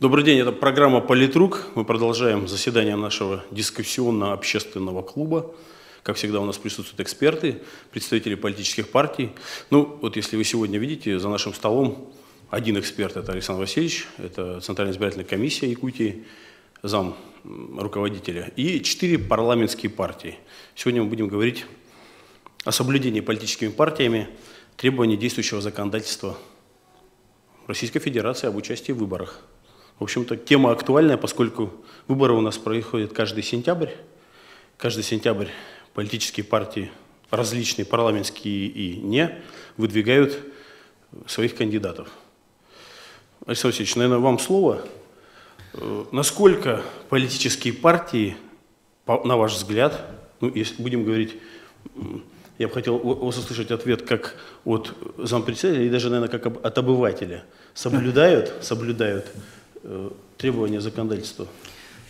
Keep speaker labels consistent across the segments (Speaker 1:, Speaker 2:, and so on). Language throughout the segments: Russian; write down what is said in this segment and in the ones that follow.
Speaker 1: Добрый день, это программа «Политрук». Мы продолжаем заседание нашего дискуссионно-общественного клуба. Как всегда, у нас присутствуют эксперты, представители политических партий. Ну, вот если вы сегодня видите, за нашим столом один эксперт – это Александр Васильевич, это Центральная избирательная комиссия Якутии, зам руководителя, и 4 парламентские партии. Сегодня мы будем говорить о соблюдении политическими партиями требований действующего законодательства Российской Федерации об участии в выборах. В общем-то, тема актуальная, поскольку выборы у нас происходят каждый сентябрь. Каждый сентябрь политические партии, различные парламентские и не, выдвигают своих кандидатов. Александр Васильевич, наверное, вам слово. Насколько политические партии, на ваш взгляд, ну, если будем говорить, я бы хотел у вас услышать ответ как от зампредседателя и даже, наверное, как от обывателя, соблюдают требования законодательства?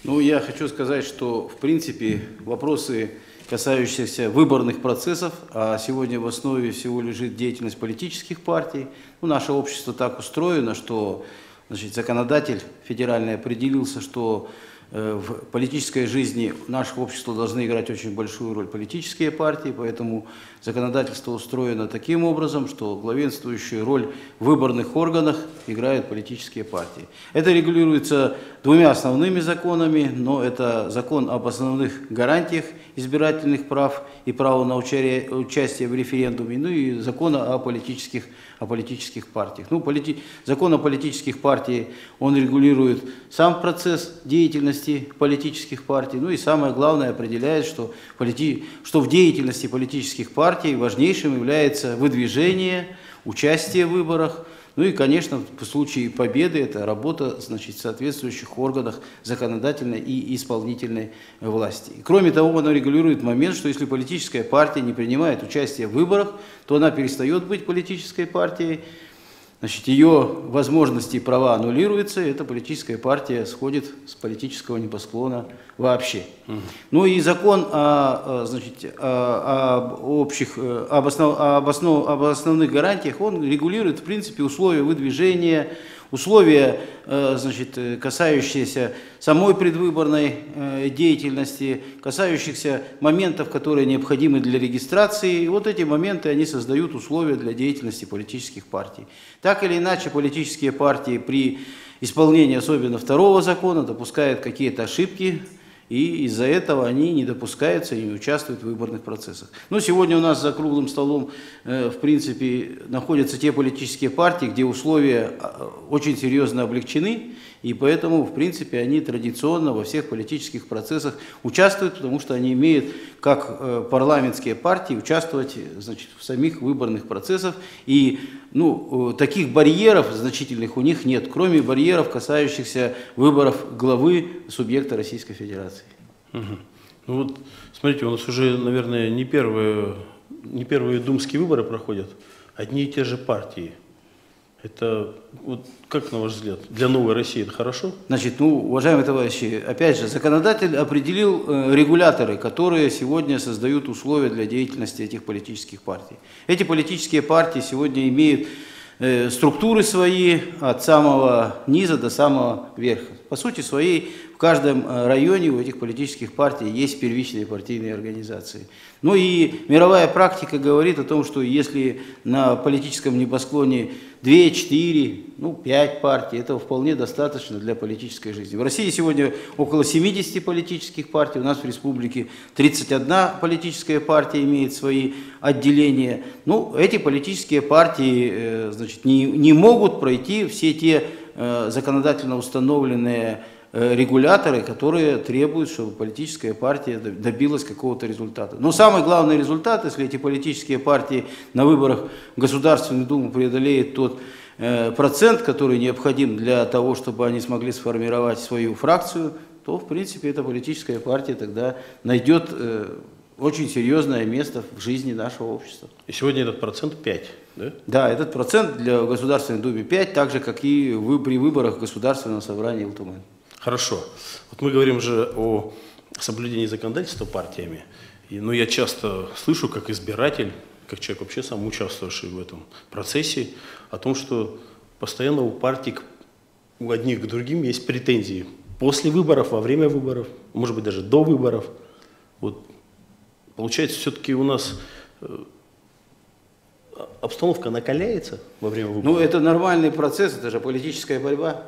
Speaker 2: Ну, я хочу сказать, что, в принципе, вопросы, касающиеся выборных процессов, а сегодня в основе всего лежит деятельность политических партий. Ну, наше общество так устроено, что, значит, законодатель федеральный определился, что в политической жизни нашего общества должны играть очень большую роль политические партии, поэтому законодательство устроено таким образом, что главенствующую роль в выборных органах играют политические партии. Это регулируется 2 основными законами, но это закон об основных гарантиях избирательных прав и права на участие в референдуме, ну и закон о политических партиях. Ну, закон о политических партиях, он регулирует сам процесс деятельности политических партий, ну и самое главное определяет, что в деятельности политических партий важнейшим является выдвижение, участие в выборах, ну и, конечно, в случае победы это работа, значит, в соответствующих органах законодательной и исполнительной власти. И, кроме того, оно регулирует момент, что если политическая партия не принимает участие в выборах, то она перестает быть политической партией, значит, ее возможности и права аннулируются, и эта политическая партия сходит с политического небосклона вообще. Ну и закон об основных гарантиях, он регулирует, в принципе, условия выдвижения, условия, значит, касающиеся самой предвыборной деятельности, касающихся моментов, которые необходимы для регистрации. И вот эти моменты, они создают условия для деятельности политических партий. Так или иначе, политические партии при исполнении, особенно 2-го закона, допускают какие-то ошибки, и из-за этого они не допускаются и не участвуют в выборных процессах. Но сегодня у нас за круглым столом, в принципе, находятся те политические партии, где условия очень серьезно облегчены, и поэтому, в принципе, они традиционно во всех политических процессах участвуют, потому что они имеют, как парламентские партии, участвовать, значит, в самих выборных процессах. И таких барьеров значительных у них нет, кроме барьеров, касающихся выборов главы субъекта Российской Федерации.
Speaker 1: Ну вот, смотрите, у нас уже, наверное, не первые думские выборы проходят, одни и те же партии. Это, вот, как на ваш взгляд, для новой России это хорошо?
Speaker 2: Значит, уважаемые товарищи, опять же, законодатель определил регуляторы, которые сегодня создают условия для деятельности этих политических партий. Эти политические партии сегодня имеют структуры свои от самого низа до самого верха. По сути своей, в каждом районе у этих политических партий есть первичные партийные организации. Ну и мировая практика говорит о том, что если на политическом небосклоне 2, 4, 5 партий, этого вполне достаточно для политической жизни. В России сегодня около 70 политических партий, у нас в республике 31 политическая партия имеет свои отделения. Эти политические партии, значит, не могут пройти все те законодательно установленные регуляторы, которые требуют, чтобы политическая партия добилась какого-то результата. Но самый главный результат, если эти политические партии на выборах в Государственную Думу преодолеют тот процент, который необходим для того, чтобы они смогли сформировать свою фракцию, то, в принципе, эта политическая партия тогда найдет очень серьезное место в жизни нашего общества.
Speaker 1: И сегодня этот процент 5, да?
Speaker 2: Да, этот процент для Государственной Думы 5, так же, как и при выборах Государственного собрания ЛТМ.
Speaker 1: Хорошо. Вот мы говорим же о соблюдении законодательства партиями. Я часто слышу, как избиратель, как человек вообще сам участвовавший в этом процессе, о том, что постоянно у партий у одних к другим есть претензии. После выборов, во время выборов, может быть, даже до выборов. Вот. Получается, все-таки у нас обстановка накаляется во время выборов.
Speaker 2: Ну, это нормальный процесс, это же политическая борьба.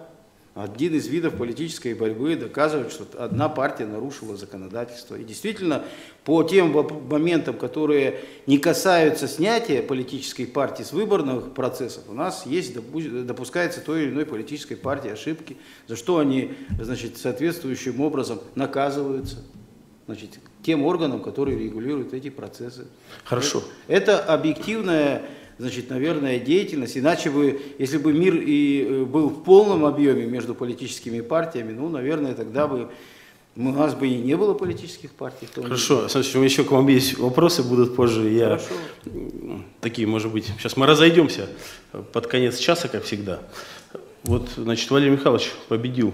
Speaker 2: Один из видов политической борьбы доказывает, что одна партия нарушила законодательство. И действительно, по тем моментам, которые не касаются снятия политической партии с выборных процессов, у нас есть, допускается той или иной политической партии ошибки, за что они, значит, соответствующим образом наказываются, значит, тем органам, которые регулируют эти процессы.
Speaker 1: Хорошо.
Speaker 2: Это объективная, значит, наверное, деятельность. Иначе бы, если бы мир и был в полном объеме между политическими партиями, ну, наверное, тогда бы у нас бы и не было политических партий.
Speaker 1: Хорошо, Александр, еще к вам есть вопросы, будут позже. Я такие, может быть, сейчас мы разойдемся под конец часа, как всегда. Вот, значит, Валерий Михайлович победил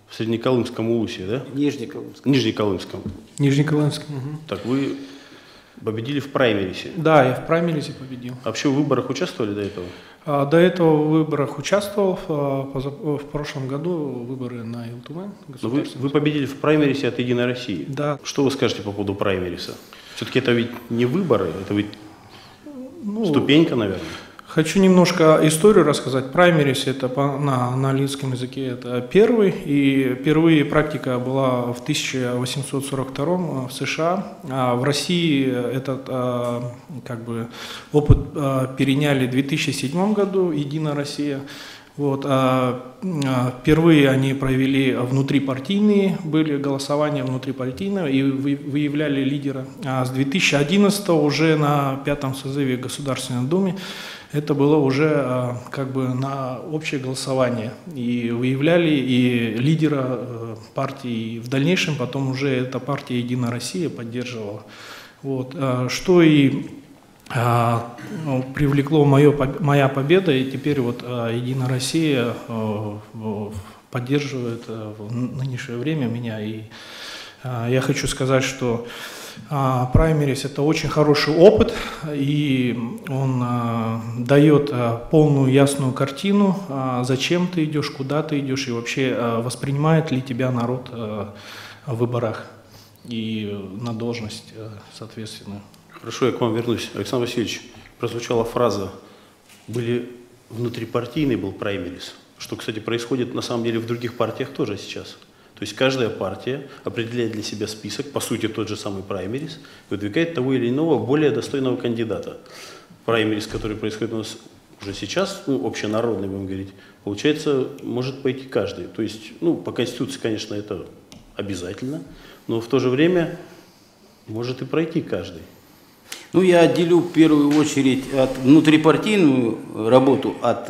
Speaker 1: в Среднеколымском улусе, да?
Speaker 2: Нижнеколымском.
Speaker 1: Нижнеколымском.
Speaker 3: Нижнеколымском. Угу.
Speaker 1: Так, вы победили в праймерисе.
Speaker 3: Да, я в праймерисе победил.
Speaker 1: А вообще в выборах участвовали до этого?
Speaker 3: До этого в выборах участвовал. В прошлом году выборы на ЛТВ.
Speaker 1: Вы победили в праймерисе от «Единой России».
Speaker 3: Да.
Speaker 1: Что вы скажете по поводу праймериса? Все-таки это ведь не выборы, это ведь ступенька, наверное.
Speaker 3: Хочу немножко историю рассказать. Праймерис это на английском языке это первый, и впервые практика была в 1842 в США, а в России этот как бы опыт переняли в 2007 году «Единая Россия». Вот, впервые они провели внутрипартийные, были голосования внутрипартийные и выявляли лидера. А с 2011 уже на 5-м созыве Государственной Думы это было уже как бы на общее голосование. И выявляли и лидера партии. И в дальнейшем потом уже эта партия «Единая Россия» поддерживала. Вот, что и привлекло моя победа, и теперь вот «Единая Россия» поддерживает в нынешнее время меня. И я хочу сказать, что праймерис это очень хороший опыт, и он дает полную ясную картину, зачем ты идешь, куда ты идешь, и вообще воспринимает ли тебя народ в выборах и на должность соответственно.
Speaker 1: Хорошо, я к вам вернусь. Александр Васильевич, прозвучала фраза внутрипартийный был праймерис, что, кстати, происходит на самом деле в других партиях тоже сейчас. То есть каждая партия определяет для себя список, по сути тот же самый праймерис, выдвигает того или иного более достойного кандидата. Праймерис, который происходит у нас уже сейчас, общенародный, будем говорить, получается, может пойти каждый. То есть, по Конституции, конечно, это обязательно, но в то же время может и пройти каждый.
Speaker 2: Я отделю в первую очередь внутрипартийную работу от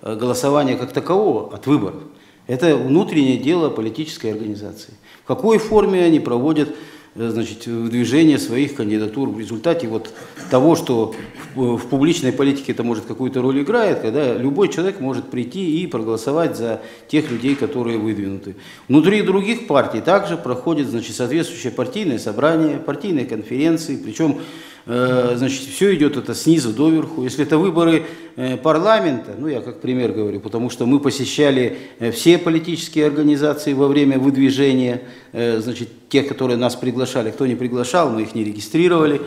Speaker 2: голосования как такового, от выборов. Это внутреннее дело политической организации. В какой форме они проводят, значит, движение своих кандидатур в результате вот того, что в публичной политике это может какую-то роль играет, когда любой человек может прийти и проголосовать за тех людей, которые выдвинуты. Внутри других партий также проходит, значит, соответствующее партийное собрание, партийные конференции, причем значит, все идет это снизу доверху. Если это выборы парламента, я как пример говорю, потому что мы посещали все политические организации во время выдвижения, значит, тех, которые нас приглашали, кто не приглашал, мы их не регистрировали.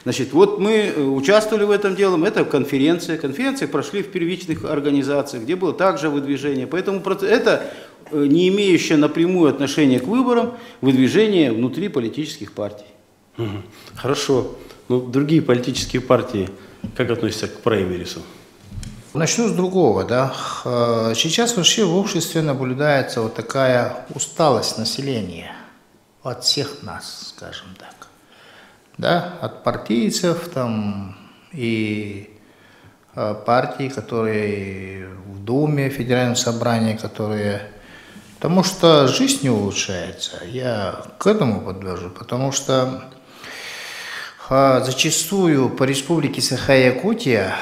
Speaker 2: Значит, вот мы участвовали в этом деле, это конференция. Конференции прошли в первичных организациях, где было также выдвижение. Поэтому это не имеющее напрямую отношения к выборам, выдвижение внутри политических партий.
Speaker 1: Хорошо. Другие политические партии как относятся к праймерису?
Speaker 4: Начну с другого, да. Сейчас вообще в обществе наблюдается вот такая усталость населения от всех нас, скажем так. Да, от партийцев там и партий, которые в Думе, Федеральном собрании, которые... Потому что жизнь не улучшается. Я к этому подвожу, потому что зачастую по республике Саха-Якутия,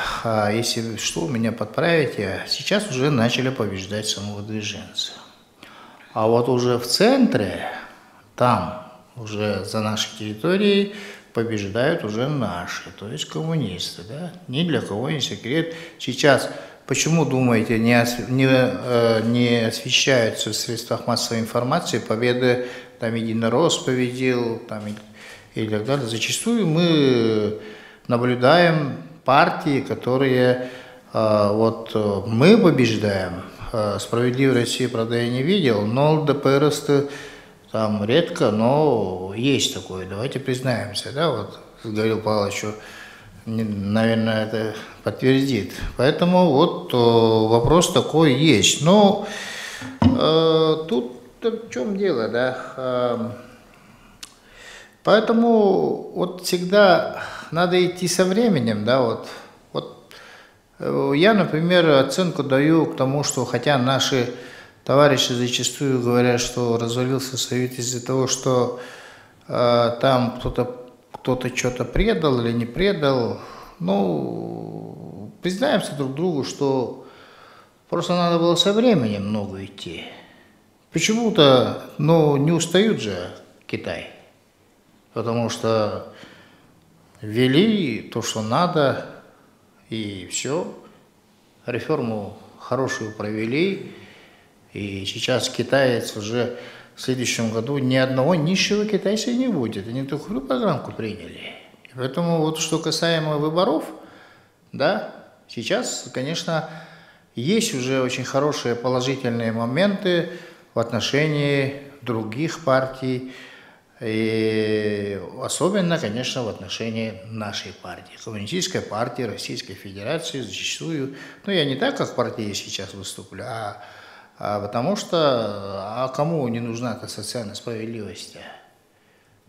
Speaker 4: если что, меня подправите, сейчас уже начали побеждать самовыдвиженцы. А вот уже в центре, там уже за нашей территорией побеждают уже наши, то есть коммунисты. Да? Ни для кого не секрет. Сейчас Почему, думаете, не освещаются в средствах массовой информации победы там Единый Рост победил там, и так далее? Зачастую мы наблюдаем партии, которые вот мы побеждаем. «Справедливой России», правда, я не видел, но ЛДПРовцы там редко, но есть такое. Давайте признаемся, да, вот Гаврил Павлович, наверное, это подтвердит. Поэтому вот вопрос такой есть. Но тут в чем дело, да? Поэтому вот всегда надо идти со временем, да, вот. Я, например, оценку даю к тому, что хотя наши товарищи зачастую говорят, что развалился Союз из-за того, что там кто-то что-то предал или не предал, ну, признаемся друг другу, что просто надо было со временем много идти. Почему-то, ну, не устают же Китай, потому что ввели то, что надо, и все, реформу хорошую провели, и сейчас китаец уже в следующем году ни одного нищего китайца не будет, они такую программку приняли. И поэтому вот что касаемо выборов, да, сейчас, конечно, есть уже очень хорошие положительные моменты в отношении других партий, и особенно, конечно, в отношении нашей партии, Коммунистической партии Российской Федерации, зачастую, ну, я не так, как партия сейчас выступлю, а потому что, кому не нужна эта социальная справедливость?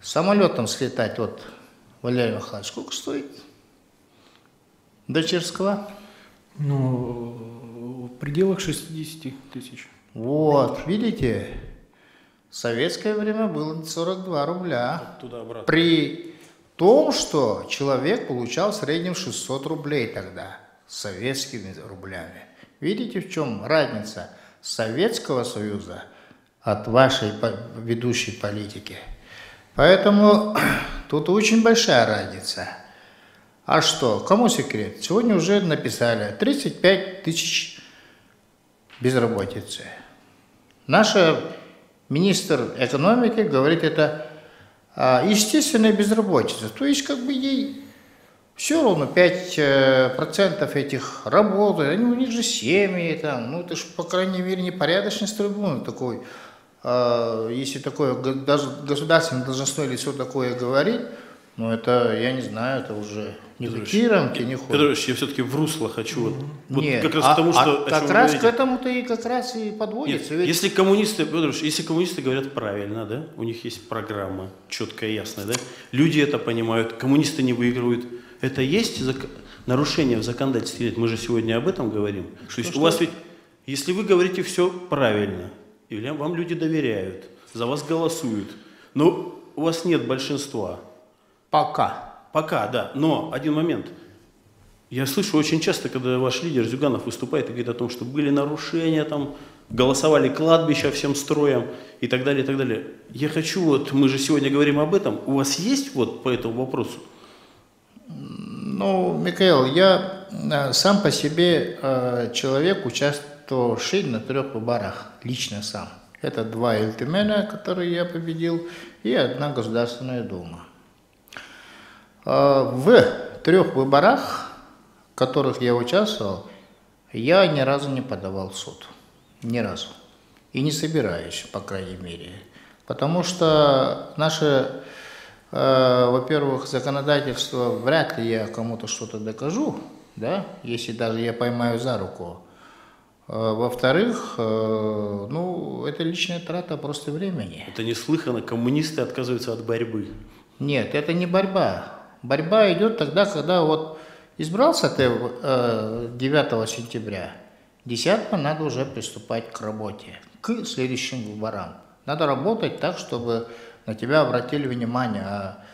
Speaker 4: Самолетом слетать, вот, Валерий Михайлович, сколько стоит? До Черского?
Speaker 3: Ну, в пределах 60 тысяч.
Speaker 4: Вот, видите? В советское время было 42 рубля.
Speaker 1: Туда-обратно.
Speaker 4: При том, что человек получал в среднем 600 рублей тогда, с советскими рублями. Видите, в чем разница Советского Союза от вашей ведущей политики? Поэтому тут очень большая разница. А что, кому секрет? Сегодня уже написали 35 тысяч безработицы. Наша министр экономики говорит, это естественная безработица. То есть, как бы ей все равно 5% этих работают, они у них же семьи, там, ну это же, по крайней мере, непорядочный трибун такой. Если такое даже государственное должностное лицо такое говорит, ну это, я не знаю, это уже никакие рамки не ходят.
Speaker 1: Петрович, я все-таки в русло хочу. Вот
Speaker 4: Нет,
Speaker 1: как раз потому, что,
Speaker 4: как раз к этому-то и как раз и подводится.
Speaker 1: Нет, если коммунисты, Петрович, если коммунисты говорят правильно, да, у них есть программа четкая, ясная, да, люди это понимают, коммунисты не выигрывают. Это есть нарушение в законодательстве? Мы же сегодня об этом говорим. То есть у вас ведь, если вы говорите все правильно, и вам люди доверяют, за вас голосуют, но у вас нет большинства. Пока, да. Но один момент. Я слышу очень часто, когда ваш лидер Зюганов выступает и говорит о том, что были нарушения, там, голосовали кладбища всем строем и так далее, и так далее. Я хочу, вот мы же сегодня говорим об этом, у вас есть вот по этому вопросу?
Speaker 4: Ну, Михаил, я сам по себе человек, участвовавший на 3 выборах, лично сам. Это 2 Эльтемена, которые я победил, и 1 Государственная Дума. В 3 выборах, в которых я участвовал, я ни разу не подавал в суд. Ни разу. И не собираюсь, по крайней мере. Потому что наше, во-первых, законодательство, вряд ли я кому-то что-то докажу, да, если даже я поймаю за руку. Во-вторых, ну, это личная трата просто времени.
Speaker 1: Это неслыханно, коммунисты отказываются от борьбы.
Speaker 4: Нет, это не борьба. Борьба идет тогда, когда вот избрался ты 9 сентября, 10 надо уже приступать к работе, к следующим выборам. Надо работать так, чтобы на тебя обратили внимание. А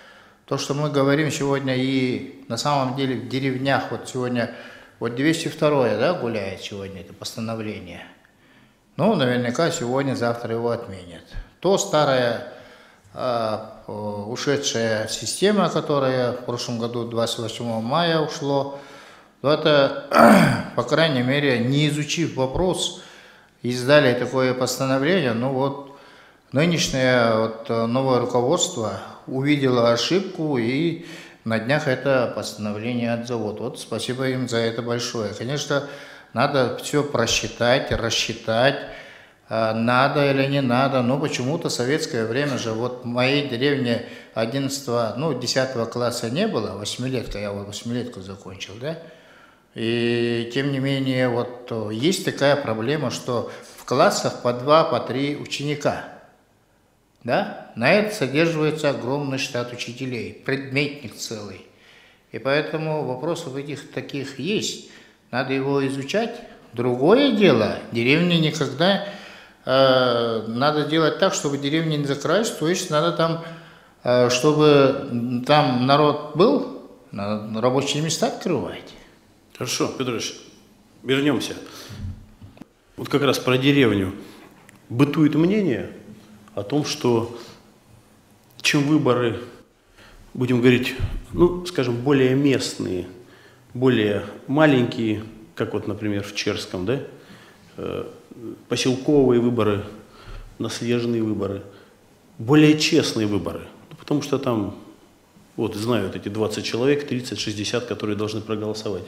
Speaker 4: то, что мы говорим сегодня и на самом деле в деревнях, вот сегодня, вот 202-е, да, гуляет сегодня это постановление. Ну, наверняка сегодня, завтра его отменят. То старая ушедшая система, которая в прошлом году 28 мая ушло, то это, по крайней мере, не изучив вопрос, издали такое постановление. Ну вот, нынешнее новое руководство увидело ошибку и на днях это постановление отзовут. Вот спасибо им за это большое. Конечно, надо все просчитать, рассчитать, надо или не надо, но почему-то в советское время же, вот в моей деревне 10 класса не было, 8-летка, я вот 8-летку закончил, да, и тем не менее, вот есть такая проблема, что в классах по 2, по 3 ученика, да, на это содерживается огромный штат учителей, предметник целый, и поэтому вопросов этих таких есть, надо его изучать. Другое дело, деревни никогда... надо делать так, чтобы деревни не закрылись, то есть надо там, чтобы там народ был, надо рабочие места открывать.
Speaker 1: Хорошо, Петр Ильич, вернемся. Вот как раз про деревню. Бытует мнение о том, что чем выборы, будем говорить, ну, скажем, более местные, более маленькие, как вот, например, в Черском, да, поселковые выборы, наследные выборы, более честные выборы. Ну, потому что там, вот, знают эти 20 человек, 30, 60, которые должны проголосовать.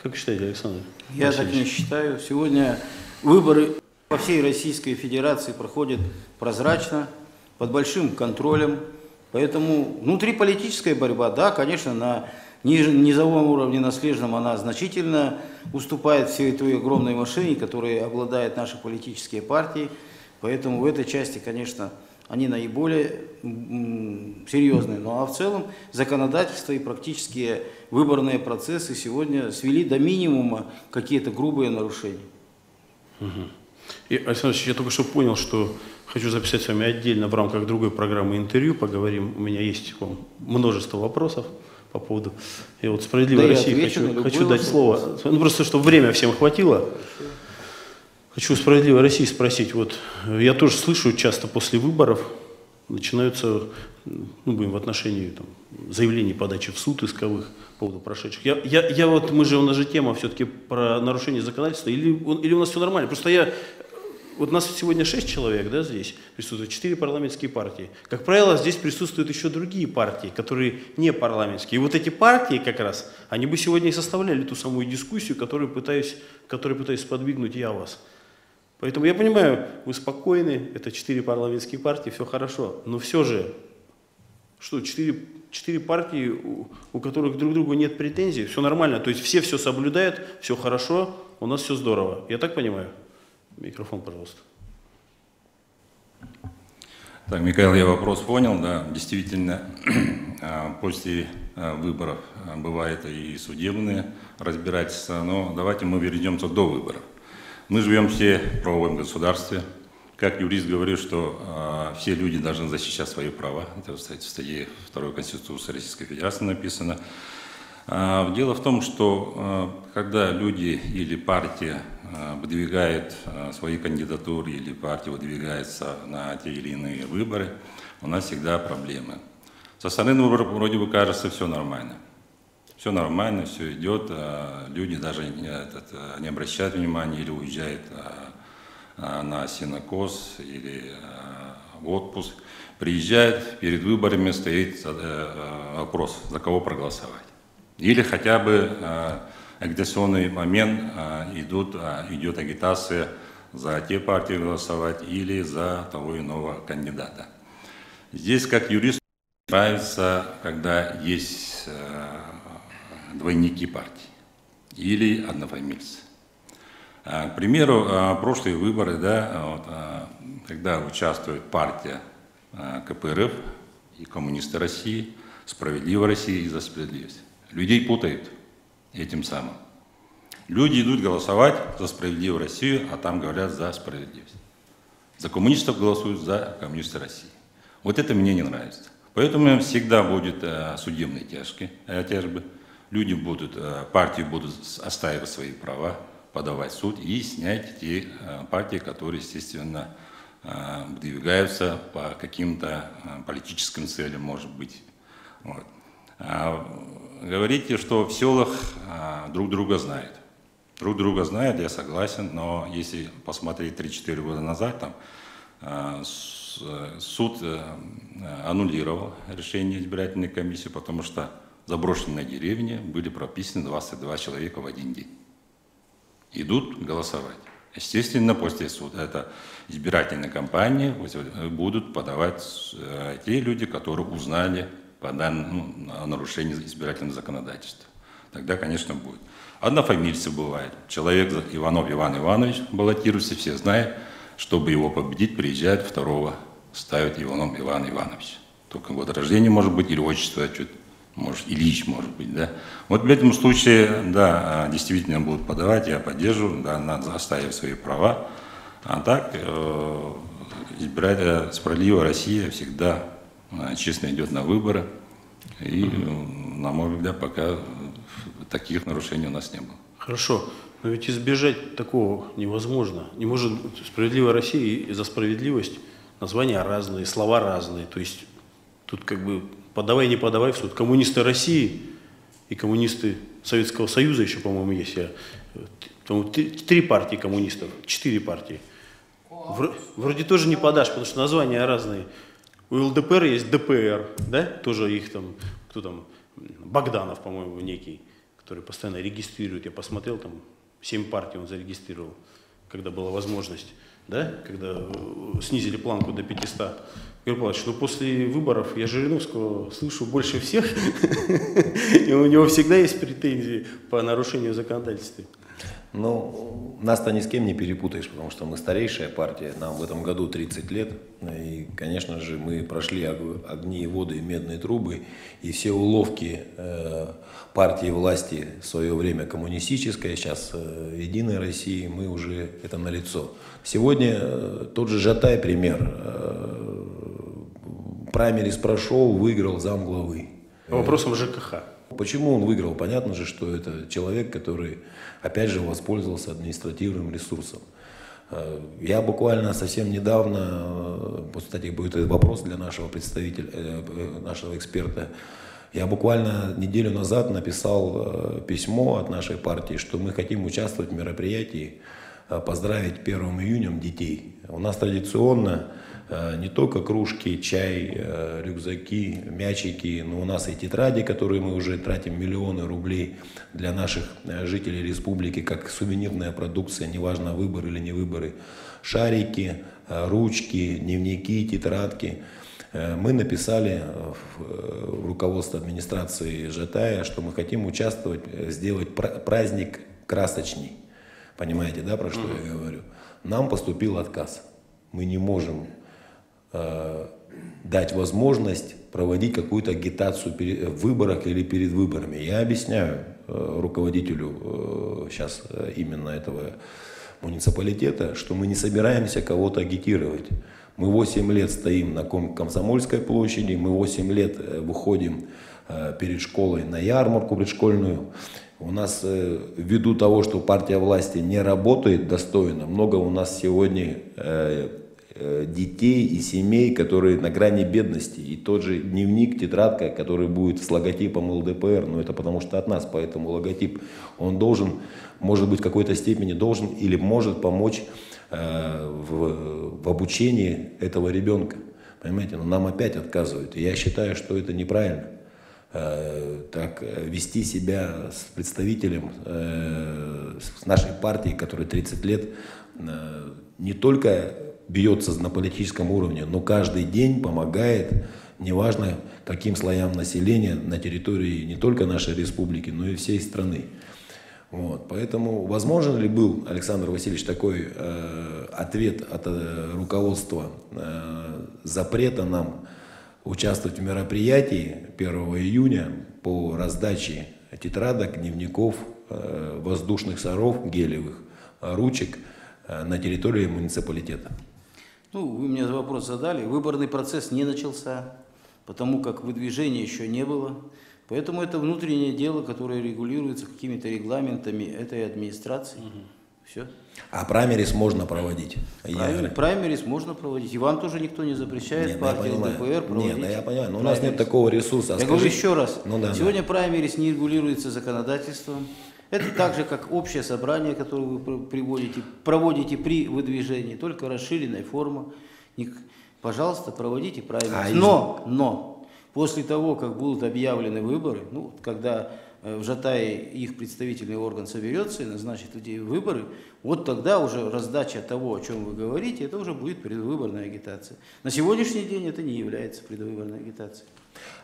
Speaker 1: Как вы считаете, Александр?
Speaker 2: Я так не считаю. Сегодня выборы по всей Российской Федерации проходят прозрачно, под большим контролем. Поэтому внутриполитическая борьба, да, конечно, на низовом уровне наследном она значительно уступает всей той огромной машине, которой обладают наши политические партии. Поэтому в этой части, конечно, они наиболее серьезные. Ну а в целом законодательство и практические выборные процессы сегодня свели до минимума какие-то грубые нарушения.
Speaker 1: И, Александр Ильич, я только что понял, что хочу записать с вами отдельно в рамках другой программы интервью, поговорим. У меня есть к вам множество вопросов по поводу... И вот «Справедливой России» хочу дать слово. Ну, просто, чтобы время всем хватило. Хочу у «Справедливой России» спросить. Вот я тоже слышу часто после выборов начинаются, ну, будем в отношении там, заявлений подачи в суд исковых по поводу прошедших. Вот у нас же тема все-таки про нарушение законодательства, или у нас все нормально? Просто вот у нас сегодня 6 человек, да, здесь присутствуют, 4 парламентские партии. Как правило, здесь присутствуют еще другие партии, которые не парламентские. И вот эти партии как раз, они бы сегодня и составляли ту самую дискуссию, которую пытаюсь сподвигнуть я вас. Поэтому я понимаю, вы спокойны, это 4 парламентские партии, все хорошо. Но все же, что 4 партии, у которых друг к другу нет претензий, все нормально. То есть все соблюдают, все хорошо, у нас все здорово. Я так понимаю? Микрофон, пожалуйста.
Speaker 5: Так, Михаил, я вопрос понял, да, действительно, после выборов бывает и судебные разбирательства, но давайте мы вернемся до выборов. Мы живем все в правовом государстве. Как юрист говорю, что все люди должны защищать свои права. Это, кстати, в статье 2 Конституции Российской Федерации написано. Дело в том, что когда люди или партия выдвигают свои кандидатуры, или партия выдвигается на те или иные выборы, у нас всегда проблемы. Со стороны выборов вроде бы кажется все нормально. Все нормально, все идет, люди даже не обращают внимания или уезжают на сенокос или в отпуск. Приезжают, перед выборами стоит вопрос, за кого проголосовать. Или хотя бы агитационный момент идет агитация за те партии голосовать или за того иного кандидата. Здесь, как юрист, нравится, когда есть двойники партий или однофамильцы. К примеру, прошлые выборы, да, когда участвует партия КПРФ и коммунисты России, Справедливая Россия и За справедливость. Людей путают этим самым. Люди идут голосовать за Справедливую Россию, а там говорят за справедливость. За коммунистов голосуют за коммунисты России. Вот это мне не нравится. Поэтому всегда будет судебные тяжбы. Люди партии будут отстаивать свои права, подавать в суд и снять те партии, которые, естественно, выдвигаются по каким-то политическим целям, может быть. Вот. Говорите, что в селах друг друга знают. Друг друга знают, я согласен, но если посмотреть 3-4 года назад, там суд аннулировал решение избирательной комиссии, потому что в заброшенной деревне были прописаны 22 человека в один день. Идут голосовать. Естественно, после суда это избирательной кампании будут подавать те люди, которые узнали о нарушении избирательного законодательства. Тогда, конечно, будет. Однофамильцы бывает. Человек Иванов Иван Иванович баллотируется, все знают, чтобы его победить, приезжает второго, ставят Иванов Иван Иванович. Только год рождения может быть, или отчество, может, Ильич может быть, да. Вот в этом случае, да, действительно будут подавать, я поддерживаю, да, надо оставить свои права. А так, справедливая Россия всегда честно идет на выборы. И, на мой взгляд, пока таких нарушений у нас не было.
Speaker 1: Хорошо, но ведь избежать такого невозможно. Не может справедливая Россия и за справедливость названия разные, слова разные. То есть тут как бы подавай, не подавай в суд. Коммунисты России и коммунисты Советского Союза еще, по-моему, есть. 3 партии коммунистов, 4 партии. Вроде тоже не подашь, потому что названия разные. У ЛДПР есть ДПР, да? Тоже их там, кто там, Богданов, по-моему, некий, который постоянно регистрирует. Я посмотрел, там 7 партий он зарегистрировал, когда была возможность, да? Когда снизили планку до 500. Игорь Павлович, ну после выборов я Жириновского слышу больше всех, и у него всегда есть претензии по нарушению законодательства.
Speaker 6: Ну, нас-то ни с кем не перепутаешь, потому что мы старейшая партия, нам в этом году 30 лет, и, конечно же, мы прошли огни и воды, и медные трубы, и все уловки партии власти в свое время коммунистической, сейчас Единой России, мы уже это налицо. Сегодня тот же Жатай пример. Праймерис прошел, выиграл замглавы.
Speaker 1: Вопросом ЖКХ.
Speaker 6: Почему он выиграл? Понятно же, что это человек, который, опять же, воспользовался административным ресурсом. Я буквально совсем недавно, кстати, будет вопрос для нашего представителя, нашего эксперта, я буквально неделю назад написал письмо от нашей партии, что мы хотим участвовать в мероприятии, поздравить 1 июня детей. У нас традиционно не только кружки, чай, рюкзаки, мячики, но у нас и тетради, которые мы уже тратим миллионы рублей для наших жителей республики, как сувенирная продукция, неважно выборы или не выборы, шарики, ручки, дневники, тетрадки. Мы написали в руководство администрации Жатая, что мы хотим участвовать, сделать праздник красочней. Понимаете, да, про что я говорю? Нам поступил отказ. Мы не можем дать возможность проводить какую-то агитацию в выборах или перед выборами. Я объясняю руководителю сейчас именно этого муниципалитета, что мы не собираемся кого-то агитировать. Мы 8 лет стоим на Комсомольской площади, мы 8 лет выходим перед школой на ярмарку предшкольную. У нас, ввиду того, что партия власти не работает достойно, много у нас сегодня детей и семей, которые на грани бедности. И тот же дневник, тетрадка, который будет с логотипом ЛДПР, но это потому что от нас, поэтому логотип, он должен, может быть, в какой-то степени должен или может помочь в обучении этого ребенка. Понимаете, но нам опять отказывают. И я считаю, что это неправильно. Так вести себя с представителем с нашей партии, который 30 лет не только бьется на политическом уровне, но каждый день помогает, неважно каким слоям населения на территории не только нашей республики, но и всей страны. Вот. Поэтому возможен ли был, Александр Васильевич, такой ответ от руководства запрета нам участвовать в мероприятии 1 июня по раздаче тетрадок, дневников, воздушных шаров гелевых, ручек на территории муниципалитета?
Speaker 2: Ну, вы мне вопрос задали. Выборный процесс не начался, потому как выдвижения еще не было. Поэтому это внутреннее дело, которое регулируется какими-то регламентами этой администрации. Все.
Speaker 6: А праймерис можно проводить?
Speaker 2: Праймерис можно проводить. И вам тоже никто не запрещает, партии ЛДПР проводить.
Speaker 6: Нет, я понимаю, но у нас нет такого ресурса.
Speaker 2: Я говорю еще раз,
Speaker 6: да,
Speaker 2: сегодня праймерис не регулируется законодательством. Это так же, как общее собрание, которое вы проводите при выдвижении, только расширенная форма. Пожалуйста, проводите праймерис. Но после того, как будут объявлены выборы, ну, когда в Жатае их представительный орган соберется и назначит людей выборы, вот тогда уже раздача того, о чем вы говорите, это уже будет предвыборная агитация. На сегодняшний день это не является предвыборной агитацией.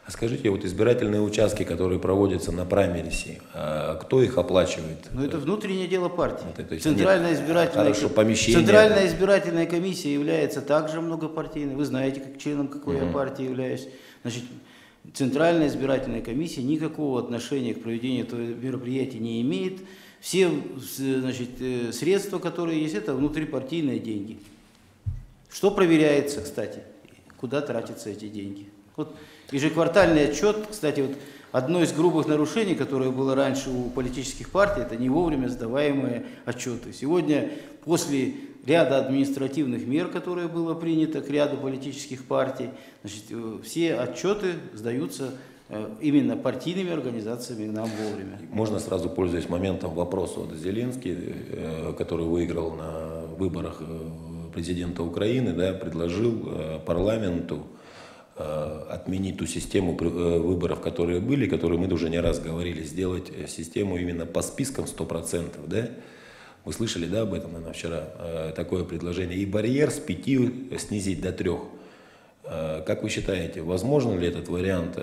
Speaker 6: А скажите, вот избирательные участки, которые проводятся на праймерисе, кто их оплачивает?
Speaker 2: Ну, это внутреннее дело партии.
Speaker 6: Центральная
Speaker 2: избирательная комиссия является также многопартийной. Вы знаете, как членом какой я партии являюсь. Значит, Центральная избирательная комиссия никакого отношения к проведению этого мероприятия не имеет. Все, значит, средства, которые есть, это внутрипартийные деньги. Что проверяется, кстати, куда тратятся эти деньги? Вот ежеквартальный отчет, кстати, вот одно из грубых нарушений, которое было раньше у политических партий, это не вовремя сдаваемые отчеты. Сегодня, после ряда административных мер, которые было принято к ряду политических партий, значит, все отчеты сдаются именно партийными организациями нам вовремя.
Speaker 6: Можно сразу, пользуясь моментом, вопрос. Вот Зеленский, который выиграл на выборах президента Украины, да, предложил парламенту отменить ту систему выборов, которые были, которые мы уже не раз говорили, сделать систему именно по спискам 100%, да? Вы слышали, да, об этом, наверное, вчера, такое предложение. И барьер с 5 снизить до 3. Как вы считаете, возможно ли этот вариант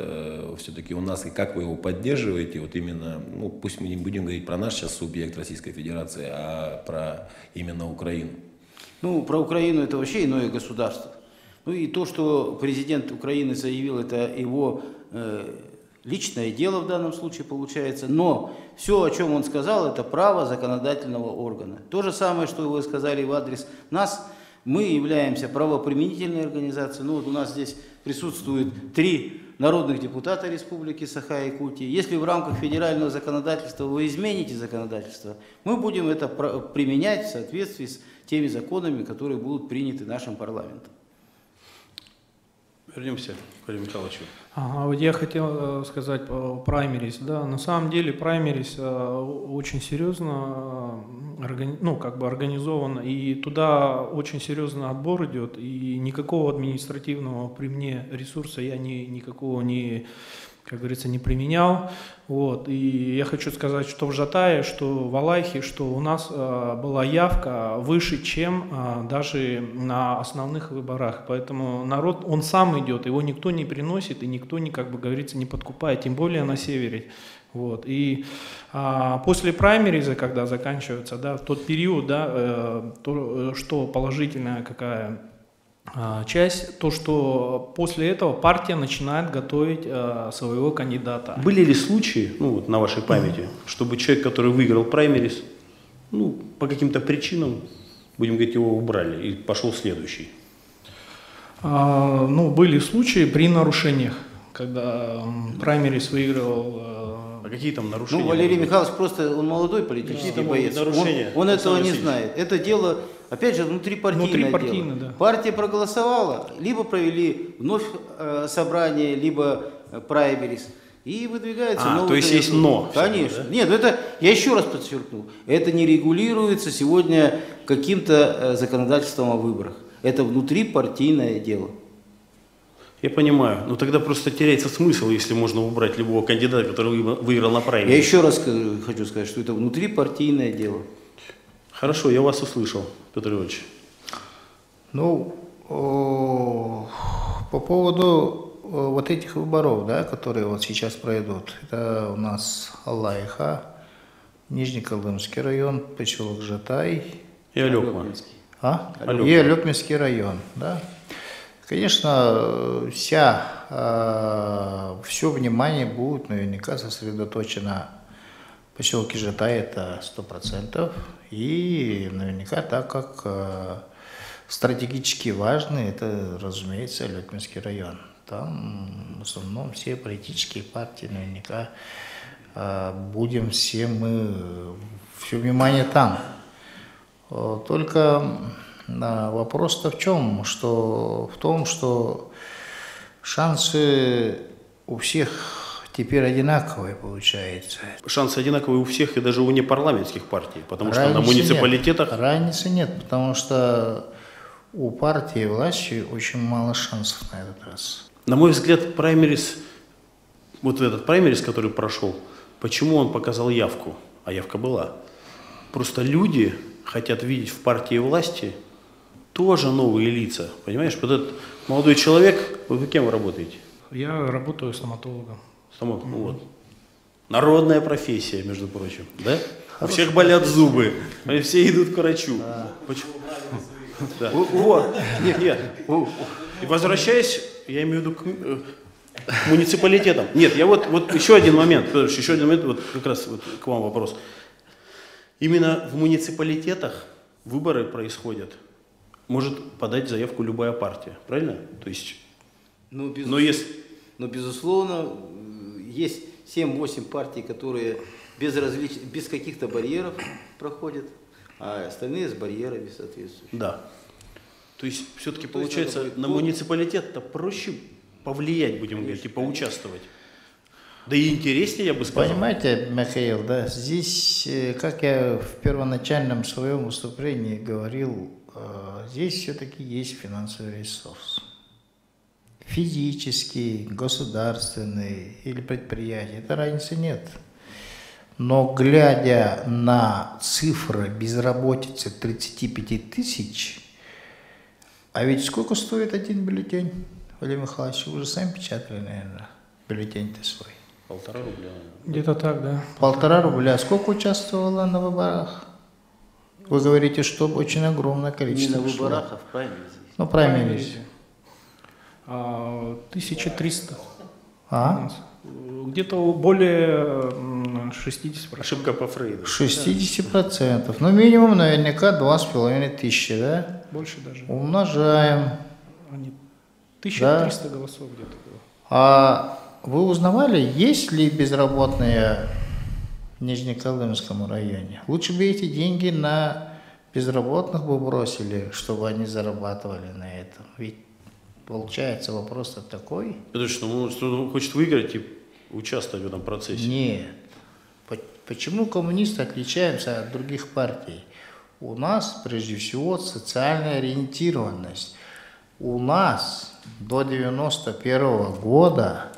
Speaker 6: все-таки у нас, и как вы его поддерживаете, вот именно, ну, пусть мы не будем говорить про наш сейчас субъект Российской Федерации, а про именно Украину?
Speaker 2: Ну, про Украину это вообще иное государство. Ну и то, что президент Украины заявил, это его личное дело в данном случае получается, но все, о чем он сказал, это право законодательного органа. То же самое, что вы сказали в адрес нас, мы являемся правоприменительной организацией. Ну вот у нас здесь присутствует 3 народных депутата Республики Саха-Якутия. Если в рамках федерального законодательства вы измените законодательство, мы будем это применять в соответствии с теми законами, которые будут приняты нашим парламентом.
Speaker 1: Вернемся к Валерию Михайловичу.
Speaker 3: Вот я хотел сказать по праймерис. Да, на самом деле праймерис очень серьезно организован, и туда очень серьезно отбор идет, и никакого административного при мне ресурса я никакого не, как говорится, не применял. Вот. И я хочу сказать, что в Жатае, что в Алайхе, что у нас была явка выше, чем даже на основных выборах. Поэтому народ, он сам идет, его никто не приносит, и никто, как бы говорится, не подкупает, тем более на севере. Вот. И после праймериза, когда заканчивается, да, в тот период, да, то, что положительная какая часть, то, что после этого партия начинает готовить своего кандидата.
Speaker 1: Были ли случаи, ну вот на вашей памяти, чтобы человек, который выиграл праймерис, ну по каким-то причинам, будем говорить, его убрали и пошел следующий?
Speaker 3: Ну, были случаи при нарушениях, когда праймерис выигрывал.
Speaker 1: А какие там нарушения?
Speaker 2: Ну, Валерий Михайлович просто, он молодой политический боец, он этого не знает. Это дело, опять же, внутрипартийное дело. Да. Партия проголосовала, либо провели вновь собрание, либо праймерис, и выдвигается новый.
Speaker 1: То есть есть но.
Speaker 2: Конечно. Да? Нет, это, я еще раз подчеркну, это не регулируется сегодня каким-то законодательством о выборах. Это внутрипартийное дело.
Speaker 1: Я понимаю, но тогда просто теряется смысл, если можно убрать любого кандидата, который выиграл на праймере.
Speaker 2: Я еще раз хочу сказать, что это внутрипартийное дело.
Speaker 1: Хорошо, я вас услышал, Петр Иванович.
Speaker 4: Ну, по поводу вот этих выборов, да, которые вот сейчас пройдут, это у нас Алайха, Нижнеколымский район, поселок Жатай.
Speaker 1: И Алекма.
Speaker 4: И Алекминский район, да. Конечно, все внимание будет наверняка сосредоточено в поселке Жатай, это 100%. И наверняка, так как стратегически важный, это, разумеется, Алекминский район. Там в основном все политические партии наверняка будем все внимание там. Только вопрос-то в чем? В том, что шансы у всех теперь одинаковые получается.
Speaker 1: Шансы одинаковые у всех и даже у непарламентских партий, потому что на
Speaker 4: Разницы
Speaker 1: муниципалитетах...
Speaker 4: нет. Разницы нет, потому что у партии власти очень мало шансов на этот раз.
Speaker 1: На мой взгляд, праймерис, вот этот праймерис, который прошел, почему он показал явку? А явка была. Просто люди хотят видеть в партии власти тоже новые лица. Понимаешь, вот этот молодой человек, вы кем вы работаете?
Speaker 3: Я работаю стоматологом.
Speaker 1: Вот. Народная профессия, между прочим, да? У всех болят зубы, они все идут к врачу. Почему? Да. Вот. Нет. И возвращаясь, я имею в виду к муниципалитетам. Нет, я вот еще один момент, вот как раз вот к вам вопрос. Именно в муниципалитетах выборы происходят. Может подать заявку любая партия, правильно? То есть,
Speaker 2: безусловно, есть 7-8 партий, которые без каких-то барьеров проходят, а остальные с барьерами соответствующими.
Speaker 1: Да. То есть, все-таки получается, на муниципалитет-то проще повлиять, будем говорить, и поучаствовать. Да и интереснее, я бы сказал.
Speaker 4: Понимаете, Михаил, да, здесь, как я в первоначальном своем выступлении говорил, здесь все-таки есть финансовый ресурс. Физический, государственный или предприятие, это разницы нет. Но глядя на цифры безработицы 35 тысяч, а ведь сколько стоит один бюллетень, Валерий Михайлович, вы уже сами печатали, наверное, бюллетень-то свой.
Speaker 1: 1,5 рубля.
Speaker 3: Где-то так, да.
Speaker 4: 1,5 рубля. Сколько участвовало на выборах? Вы говорите, что очень огромное количество.
Speaker 2: Не на выборах, а в праймеризе.
Speaker 4: Ну, праймериз.
Speaker 3: 1300.
Speaker 4: А?
Speaker 3: Где-то более 60%.
Speaker 1: Ошибка по Фрейду.
Speaker 4: 60%. Ну, минимум, наверняка, 2500, да?
Speaker 3: Больше даже.
Speaker 4: Умножаем.
Speaker 3: 1300 голосов где-то было.
Speaker 4: А вы узнавали, есть ли безработные в Нижнеколымском районе? Лучше бы эти деньги на безработных бы бросили, чтобы они зарабатывали на этом. Ведь получается вопрос такой.
Speaker 1: Потому что он хочет выиграть и участвовать в этом процессе.
Speaker 4: Нет. Почему коммунисты отличаемся от других партий? У нас, прежде всего, социальная ориентированность. У нас до 91 года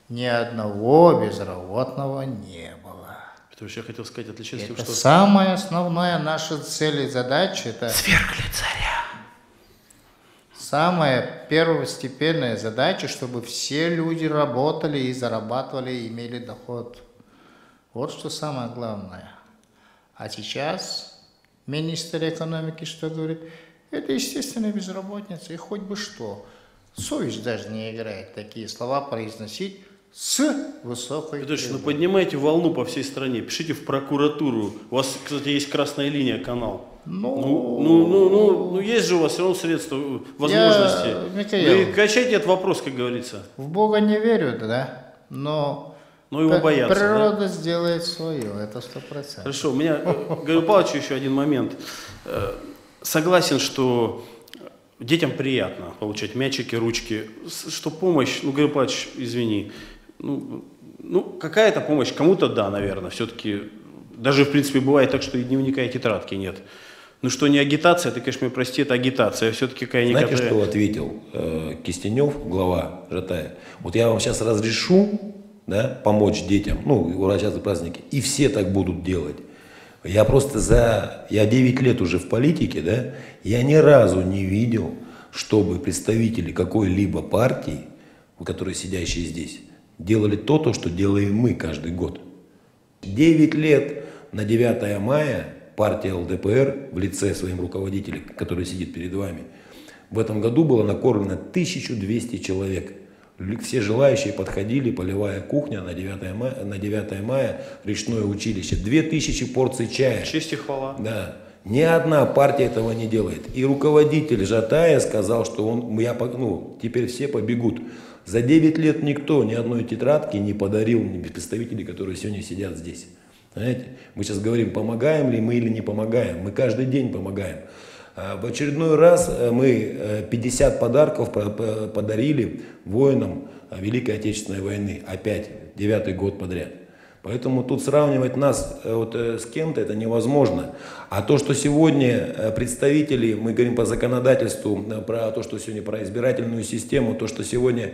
Speaker 4: ни одного безработного не было.
Speaker 1: Потому что я хотел сказать, отличается тем,
Speaker 4: Это
Speaker 1: что...
Speaker 4: самая основная наша цель и задача. Это свергли царя. Самая первостепенная задача, чтобы все люди работали и зарабатывали, и имели доход. Вот что самое главное. А сейчас министр экономики что говорит? Это естественная безработица, и хоть бы что. Совесть даже не играет такие слова произносить с высокой
Speaker 1: Петрович,
Speaker 4: трибуны.
Speaker 1: поднимайте волну по всей стране, пишите в прокуратуру. У вас, кстати, есть красная линия, канал. Ну, есть же у вас все равно средства, возможности.
Speaker 4: Михаил,
Speaker 1: Вы качайте этот вопрос, как говорится.
Speaker 4: в Бога не верю, да, но
Speaker 1: Его боятся,
Speaker 4: природа сделает свое, это 100%.
Speaker 1: Хорошо, у меня, Григорий Павлович, еще один момент. Согласен, что детям приятно получать мячики, ручки, что помощь, Григорий Павлович, извини, какая-то помощь, кому-то да, наверное, все-таки, даже в принципе бывает так, что и дневника, и тетрадки нет. Ну что не агитация, ты, конечно, меня прости, это агитация, все-таки какая-никакая...
Speaker 6: Знаете, что ответил Кистенев, глава Жатая? Вот я вам сейчас разрешу, да, помочь детям, урожайные праздники, и все так будут делать. Я 9 лет уже в политике, да, я ни разу не видел, чтобы представители какой-либо партии, которые сидящие здесь, делали то, что делаем мы каждый год. 9 лет на 9 мая партия ЛДПР в лице своим руководителя, который сидит перед вами, в этом году было накормлено 1200 человек. Все желающие подходили, полевая кухня на 9 мая, речное училище, 2000 порций чая.
Speaker 1: Честь и хвала.
Speaker 6: Да. Ни одна партия этого не делает. И руководитель Жатая сказал, что теперь все побегут. За 9 лет никто ни одной тетрадки не подарил представителей, которые сегодня сидят здесь. Понимаете? Мы сейчас говорим, помогаем ли мы или не помогаем. Мы каждый день помогаем. В очередной раз мы 50 подарков подарили воинам Великой Отечественной войны. Опять, 9-й год подряд. Поэтому тут сравнивать нас вот с кем-то это невозможно. А то, что сегодня представители, мы говорим по законодательству, про то, что сегодня про избирательную систему, то, что сегодня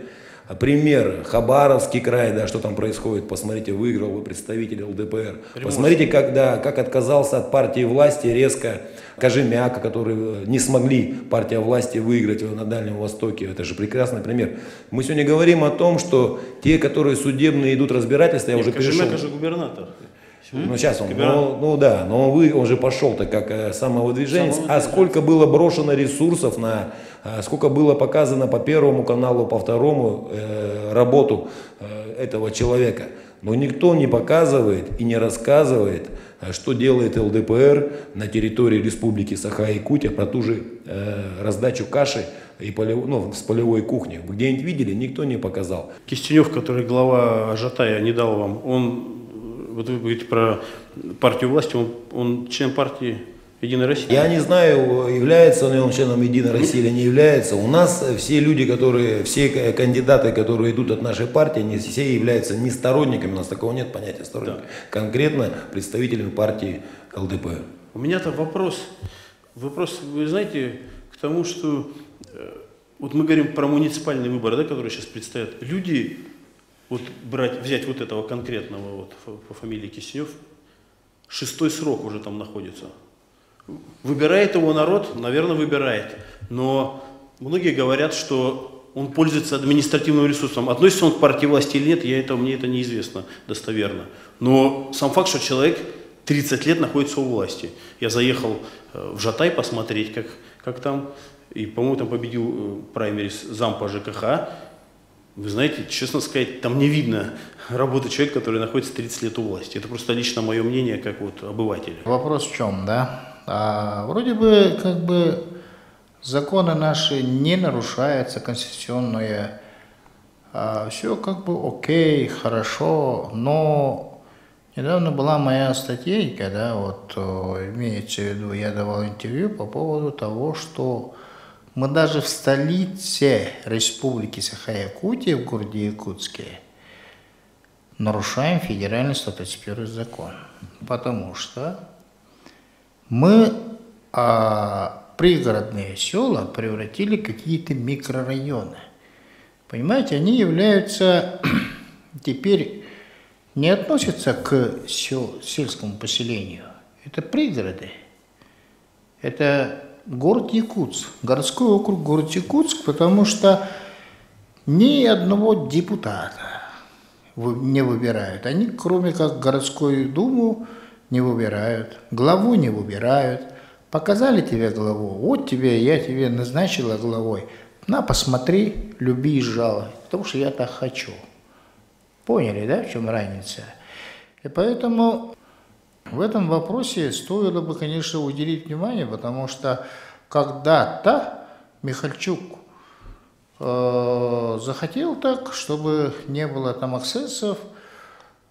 Speaker 6: пример Хабаровский край, да, что там происходит, посмотрите, выиграл представитель ЛДПР. Посмотрите, как отказался от партии власти резко Кожемяка, который не смогли партия власти выиграть на Дальнем Востоке. Это же прекрасный пример. Мы сегодня говорим о том, что те, которые судебные идут разбирательства, я уже перешел.
Speaker 1: Кожемяка же губернатор.
Speaker 6: Ну сейчас он, но он же пошел так как самовыдвиженец. А сколько было брошено ресурсов сколько было показано по Первому каналу, по Второму работу этого человека. Но никто не показывает и не рассказывает, что делает ЛДПР на территории Республики Саха-Якутия про ту же раздачу каши и с полевой кухни. Вы где-нибудь видели? Никто не показал.
Speaker 1: Кистенев, который глава Ажатая не дал вам, вот вы говорите про партию власти, он член партии Единой России?
Speaker 6: Я не знаю, является он членом Единой России или не является. У нас все люди, все кандидаты, которые идут от нашей партии, не все являются не сторонниками, у нас такого нет понятия сторонника, конкретно представителями партии ЛДПР.
Speaker 1: У меня-то вопрос, вы знаете, к тому, что вот мы говорим про муниципальные выборы, да, которые сейчас предстоят. Люди, вот взять вот этого конкретного по фамилии Кистенев, 6-й срок уже там находится. Выбирает его народ, наверное, выбирает. Но многие говорят, что он пользуется административным ресурсом. Относится он к партии власти или нет, мне это неизвестно достоверно. Но сам факт, что человек 30 лет находится у власти. Я заехал в Жатай посмотреть, как там, и, по-моему, там победил праймерис зам по ЖКХ. Вы знаете, честно сказать, там не видно работы человека, который находится 30 лет у власти. Это просто лично мое мнение, как вот обывателя.
Speaker 4: Вопрос в чем, да? Вроде бы, законы наши не нарушаются, конституционные, все окей, хорошо, но недавно была моя статейка, да, вот имеется в виду, я давал интервью по поводу того, что мы даже в столице Республики Саха-Якутия, в городе Якутске, нарушаем федеральный 131 закон, потому что мы пригородные села превратили в какие-то микрорайоны. Понимаете, они являются, теперь не относятся к сельскому поселению. Это пригороды. Это город Якутск, городской округ город Якутск, потому что ни одного депутата не выбирают. Они, кроме как городскую думу, не выбирают, главу не выбирают. Показали тебе главу, вот я тебе назначила главой. На, посмотри, люби и жалуй, потому что я так хочу. Поняли, да, в чем разница? И поэтому в этом вопросе стоило бы, конечно, уделить внимание, потому что когда-то Михальчук захотел так, чтобы не было там акцессов,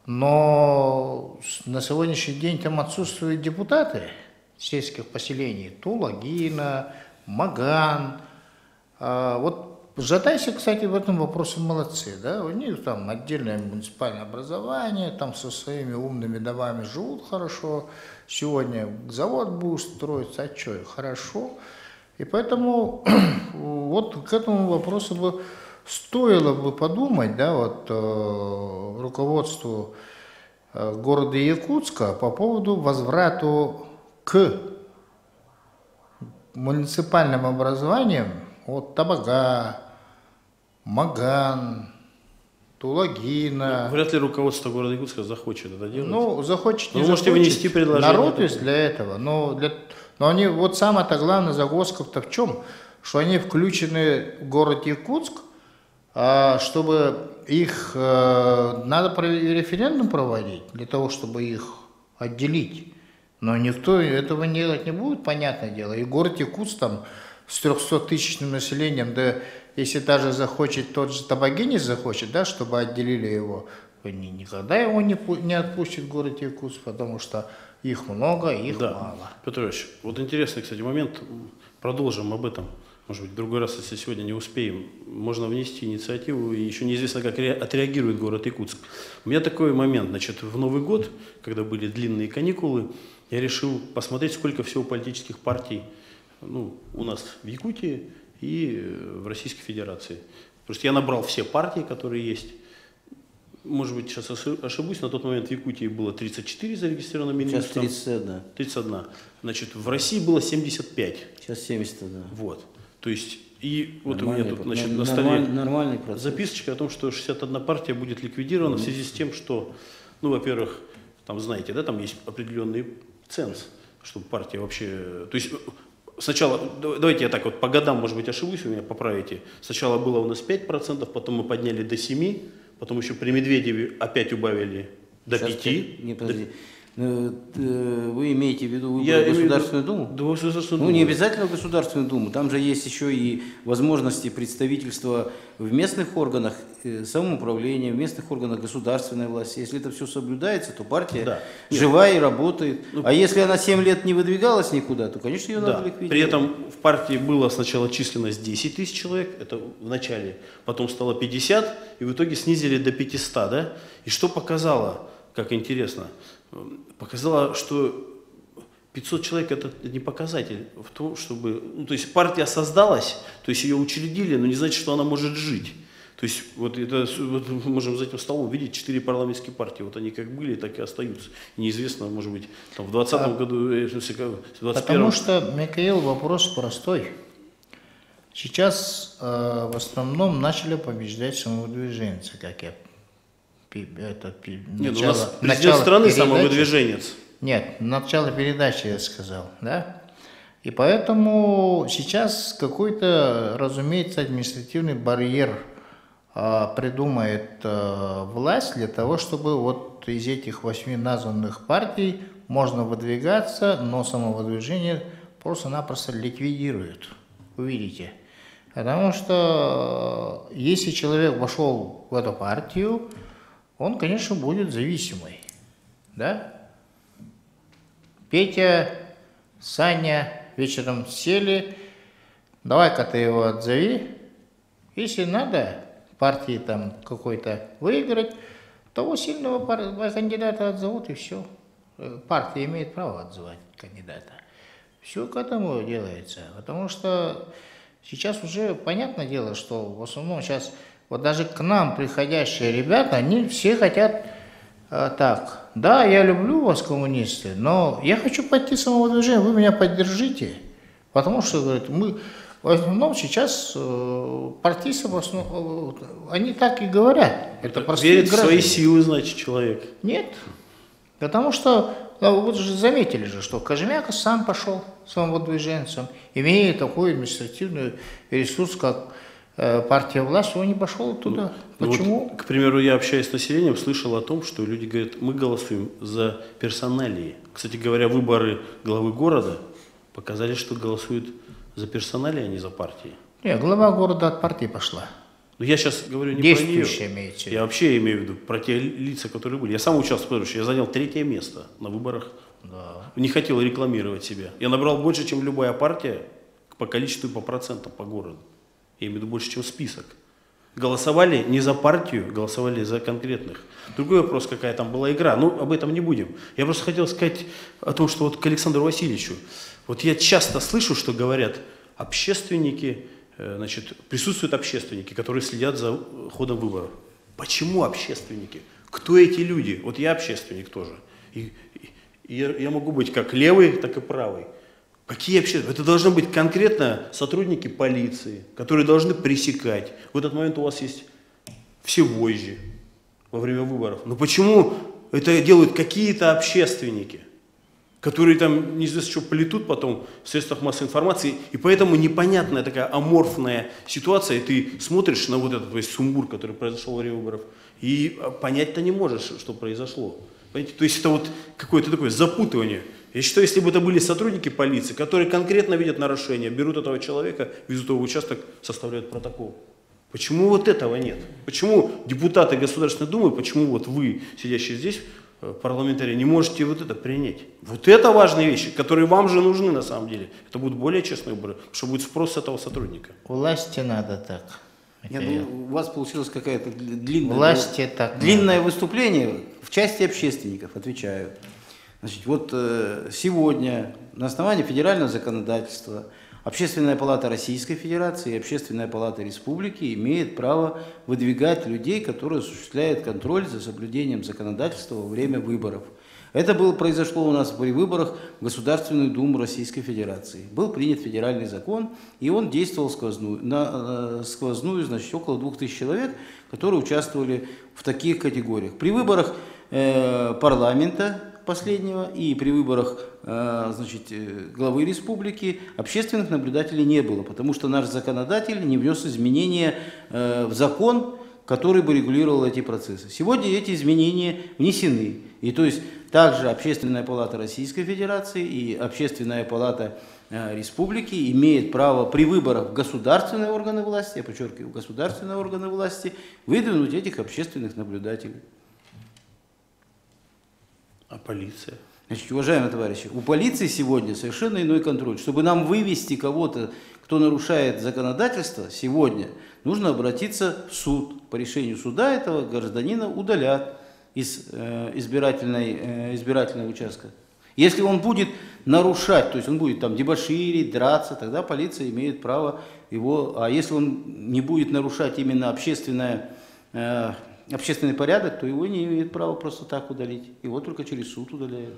Speaker 4: но на сегодняшний день там отсутствуют депутаты сельских поселений. Тулагина, Маган. Вот жатайцы, кстати, в этом вопросе молодцы. Да? У них там отдельное муниципальное образование, там со своими умными домами живут хорошо. Сегодня завод будет строиться, а что, хорошо. И поэтому вот к этому вопросу бы стоило бы подумать, да, вот руководству города Якутска по поводу возврата к муниципальным образованиям от Табага, Маган, Тулагина.
Speaker 1: Вряд ли руководство города Якутска захочет это делать.
Speaker 4: Ну, захочет, не
Speaker 1: вы можете
Speaker 4: захочет.
Speaker 1: внести предложение.
Speaker 4: Народ есть для этого. Но они, вот самое-то главное загвоздка-то в чем? Что они включены в город Якутск, чтобы их надо референдум проводить для того, чтобы их отделить. Но никто этого делать не будет, понятное дело. И город Якутск там с 300-тысячным населением, да если даже захочет, тот же Табагинец захочет, да, чтобы отделили его, они никогда его не отпустят в город Якутск, потому что их много, их
Speaker 1: Да.
Speaker 4: мало.
Speaker 1: Петр Ильич, вот интересный, кстати, момент. Продолжим об этом. Может быть, в другой раз, если сегодня не успеем, можно внести инициативу, и еще неизвестно, как отреагирует город Якутск. У меня такой момент, значит, в Новый год, когда были длинные каникулы, я решил посмотреть, сколько всего политических партий у нас в Якутии и в Российской Федерации. Просто я набрал все партии, которые есть. Может быть, сейчас ошибусь, на тот момент в Якутии было 34 зарегистрировано Минюстом.
Speaker 2: Сейчас 31.
Speaker 1: 31. Значит, в России было 75.
Speaker 2: Сейчас 71.
Speaker 1: Вот. То есть, и вот у
Speaker 2: Нормальный
Speaker 1: меня тут,
Speaker 2: процесс.
Speaker 1: значит, на столе
Speaker 2: Нормальный процесс.
Speaker 1: записочка о том, что 61 партия будет ликвидирована в связи с тем, что, во-первых, там, знаете, да, там есть определенный ценз, чтобы партия вообще... То есть, сначала, давайте я так вот по годам, может быть, ошибусь, вы меня поправите. Сначала было у нас 5%, потом мы подняли до 7%, потом еще при Медведеве опять убавили до
Speaker 2: Сейчас
Speaker 1: 5%.
Speaker 2: Не, подожди. Вы имеете в виду
Speaker 1: Я
Speaker 2: выборы в
Speaker 1: имею в виду-
Speaker 2: Государственную Думу?
Speaker 1: Да, Государственную
Speaker 2: Ну,
Speaker 1: Думу.
Speaker 2: не обязательно в Государственную Думу. Там же есть еще и возможности представительства в местных органах самоуправления, в местных органах государственной власти. Если это все соблюдается, то партия
Speaker 1: Да.
Speaker 2: жива и работает. А если она 7 лет не выдвигалась никуда, то, конечно, ее
Speaker 1: Да.
Speaker 2: надо ликвидировать.
Speaker 1: При этом в партии было сначала численность 10 тысяч человек, это в начале, потом стало 50, и в итоге снизили до 500, да? И что показало, как интересно, показало, что 500 человек это не показатель в том, чтобы... то есть партия создалась, то есть ее учредили, но не значит, что она может жить. То есть вот мы можем за этим столом видеть 4 парламентские партии, вот они как были, так и остаются. И неизвестно, может быть, там, в 2020 году, в 2021.
Speaker 4: Потому что, Михаил, вопрос простой. Сейчас в основном начали побеждать самовыдвиженцы, как я...
Speaker 1: Нет, у нас президент страны самовыдвиженец.
Speaker 4: Нет, начало передачи я сказал, да? И поэтому сейчас какой-то, разумеется, административный барьер придумает власть для того, чтобы вот из этих 8 названных партий можно выдвигаться, но самовыдвижение просто-напросто ликвидирует. Увидите. Потому что если человек вошел в эту партию, он, конечно, будет зависимый. Да? Петя, Саня вечером сели, давай-ка ты его отзови. Если надо партии там какой-то выиграть, того сильного кандидата отзовут и все. Партия имеет право отзывать кандидата. Все к этому делается. Потому что сейчас уже понятное дело, что в основном сейчас вот даже к нам приходящие ребята, они все хотят так. Да, я люблю вас, коммунисты, но я хочу пойти самовыдвижение, вы меня поддержите. Потому что, говорит, мы в основном сейчас партийцы, в основном, они так и говорят. Это простые
Speaker 1: верит в свои
Speaker 4: граждане.
Speaker 1: силы, значит, человек.
Speaker 4: Нет. Потому что, вы же заметили же, что Кожемяка сам пошел самовыдвиженцем, имея такой административный ресурс, как партия власти, он не пошел туда. Почему?
Speaker 1: Вот, к примеру, я общаюсь с населением, слышал о том, что люди говорят, мы голосуем за персоналии. Кстати говоря, выборы главы города показали, что голосуют за персоналии, а не за партии.
Speaker 4: Нет, глава города от партии пошла.
Speaker 1: Но я сейчас говорю не про
Speaker 4: Действующая
Speaker 1: нее.
Speaker 4: имеется в виду.
Speaker 1: Я вообще имею в виду про те лица, которые были. Я сам участвовал, я занял 3-е место на выборах.
Speaker 4: Да.
Speaker 1: Не хотел рекламировать себя. Я набрал больше, чем любая партия по количеству и по процентам по городу. Я имею в виду больше, чем список. Голосовали не за партию, голосовали за конкретных. Другой вопрос, какая там была игра. Ну, об этом не будем. Я просто хотел сказать о том, что вот к Александру Васильевичу. Вот я часто слышу, что говорят общественники, значит, присутствуют общественники, которые следят за ходом выборов. Почему общественники? Кто эти люди? Вот я общественник тоже. И я могу быть как левый, так и правый. Какие общественники? Это должны быть конкретно сотрудники полиции, которые должны пресекать. В этот момент у вас есть все вожжи во время выборов. Но почему это делают какие-то общественники, которые там неизвестно что плетут потом в средствах массовой информации, и поэтому непонятная такая аморфная ситуация, и ты смотришь на вот этот весь сумбур, который произошел во время выборов, и понять-то не можешь, что произошло. Понимаете? То есть это вот какое-то такое запутывание. Я считаю, если бы это были сотрудники полиции, которые конкретно видят нарушения, берут этого человека, везут его в участок, составляют протокол. Почему вот этого нет? Почему депутаты Государственной Думы, почему вот вы, сидящие здесь, парламентарии, не можете вот это принять? Вот это важные вещи, которые вам же нужны на самом деле. Это будут более честные выборы, потому что будет спрос с этого сотрудника.
Speaker 4: Власти надо так.
Speaker 2: Нет, ну, у вас получилось какая-то длинная,
Speaker 4: Власти так
Speaker 2: длинное выступление в части общественников, отвечаю. Значит, вот сегодня на основании федерального законодательства Общественная палата Российской Федерации и Общественная палата Республики имеет право выдвигать людей, которые осуществляют контроль за соблюдением законодательства во время выборов. Это произошло у нас при выборах в Государственную Думу Российской Федерации. Был принят федеральный закон, и он действовал сквозную. Значит, около 2000 человек, которые участвовали в таких категориях. При выборах парламента последнего и при выборах главы республики общественных наблюдателей не было, потому что наш законодатель не внес изменения в закон, который бы регулировал эти процессы. Сегодня эти изменения внесены. И то есть также Общественная палата Российской Федерации и Общественная палата Республики имеют право при выборах в государственные органы власти, я подчеркиваю, государственные органы власти, выдвинуть этих общественных наблюдателей.
Speaker 1: А полиция?
Speaker 2: Значит, уважаемые товарищи, у полиции сегодня совершенно иной контроль. Чтобы нам вывести кого-то, кто нарушает законодательство, сегодня нужно обратиться в суд. По решению суда этого гражданина удалят из избирательного участка. Если он будет нарушать, то есть он будет там дебоширить, драться, тогда полиция имеет право его, а если он не будет нарушать именно общественный порядок, то его не имеет права просто так удалить. Его только через суд удаляют.